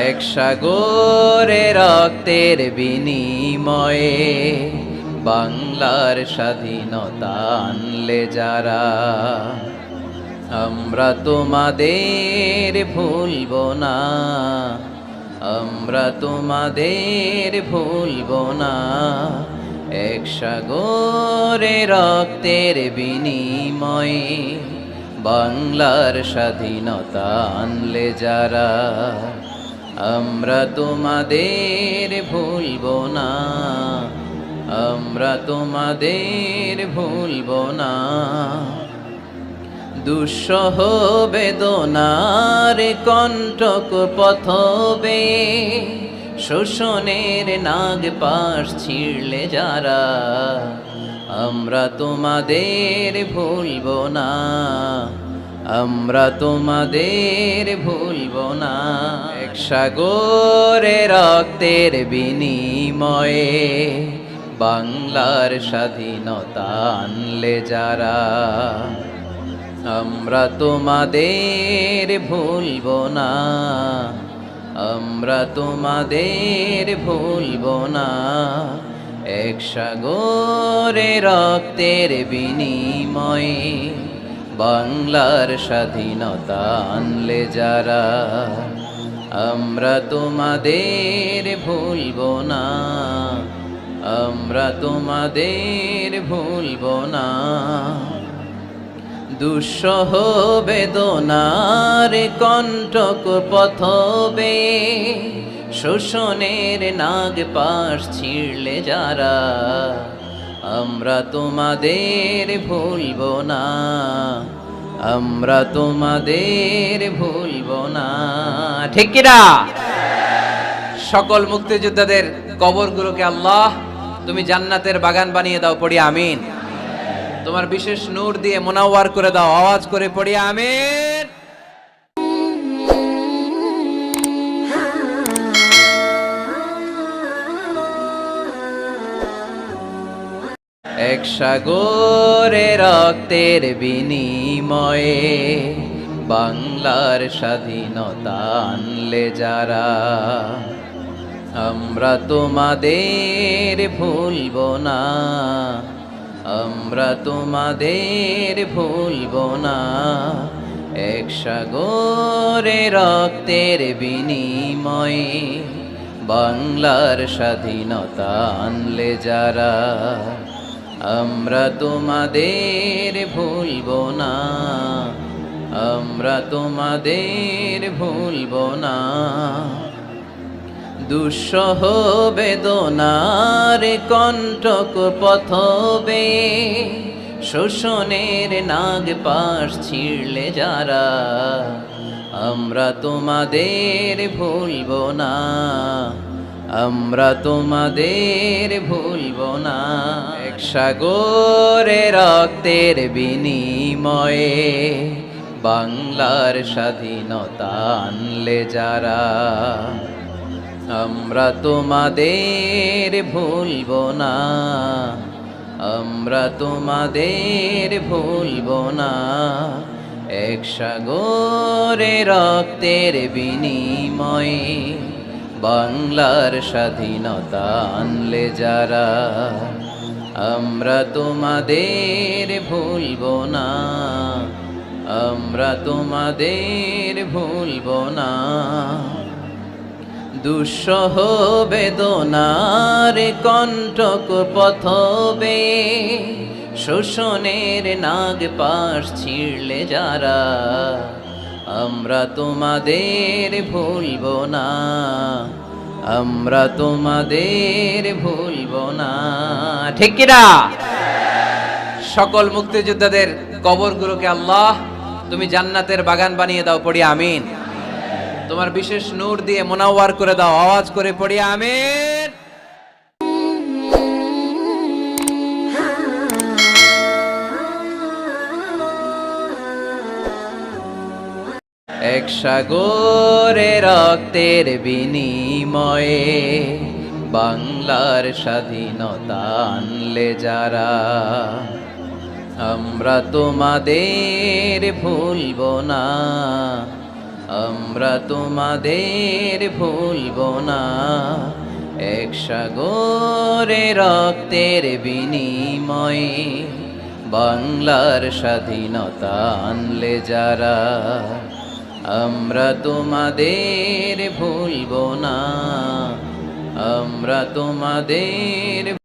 এক সাগরে রক্তের বিনিময়ে বাংলার স্বাধীনতা আনলে যারা, আমরা তোমাদের ভুলব না, আমরা তোমাদের ভুলব না। এক সাগরে রক্তের বিনিময়ে বাংলার স্বাধীনতা আনলে যারা, আমরা তোমাদের ভুলব না, আমরা তোমাদের ভুলব না। দুঃসহ বেদনার কণ্টক পথবে শোষণের নাগ পাশ ছিঁড়লে যারা, আমরা তোমাদের ভুলব না, আমরা তোমাদের ভুলব না। এক সাগরে রক্তের বিনিময়ে বাংলার স্বাধীনতা আনলে যারা, আমরা তোমাদের ভুলব না, আমরা তোমাদের ভুলব না। এক সাগরে রক্তের বিনিময়ে বাংলার স্বাধীনতা আনলে যারা, আমরা তোমাদের ভুলব না, আমরা তোমাদের ভুলব না। দুঃসহ বেদনার কণ্টক পথবে শোষণের নাগ পাশ ছিঁড়লে যারা, আমরা তোমাদের ভুলব না, আমরা তোমাদের ভুলব না। ঠিক কিনা? সকল মুক্তিযোদ্ধাদের কবরগুলোকে আল্লাহ তুমি জান্নাতের বাগান বানিয়ে দাও, পড়ি আমিন। তোমার বিশেষ নূর দিয়ে মুনাওয়ার করে দাও, আওয়াজ করে পড়ি আমিন। এক সাগরে রক্তের বিনিময়ে বাংলার স্বাধীনতা আনলে যারা, আমরা তোমাদের ভুলব না, আমরা তোমাদের ভুলব না। এক সাগরে রক্তের বিনিময়ে বাংলার স্বাধীনতা আনলে যারা, আমরা তোমাদের ভুলব না, আমরা তোমাদের ভুলব না। দুঃসহ বেদনার কণ্টক পথবে শোষণের নাগ পাশ ছিঁড়লে যারা, আমরা তোমাদের ভুলব না, আমরা তোমাদের ভুলব না। এক সাগরে রক্তের বিনিময়ে বাংলার স্বাধীনতা আনলে যারা, আমরা তোমাদের ভুলব না, আমরা তোমাদের ভুলব না। এক সাগরে রক্তের বিনিময়ে বাংলার স্বাধীনতা আনলে যারা, আমরা তোমাদের ভুলব না, আমরা তোমাদের ভুলব না। দুঃসহ বেদনার কণ্টক পথবে শোষণের নাগ পাশ ছিঁড়লে যারা, আমরা তোমাদের ভুলব না, আমরা তোমাদের ভুলব না। ঠিক কিনা? সকল মুক্তিযোদ্ধাদের কবরগুলোকে আল্লাহ তুমি জান্নাতের বাগান বানিয়ে দাও, পড়ি আমিন। তোমার বিশেষ নূর দিয়ে মুনাওয়ার করে দাও, আওয়াজ করে পড়ি আমিন। এক সাগরে রক্তের বিনিময়ে বাংলার স্বাধীনতা আনলে যারা, আমরা তোমাদের ভুলবো না, আমরা তোমাদের ভুলবো না। এক সাগরে রক্তের বিনিময়ে বাংলার স্বাধীনতা আনলে যারা, আমরা তোমাদের ভুলবো না, আমরা তোমাদের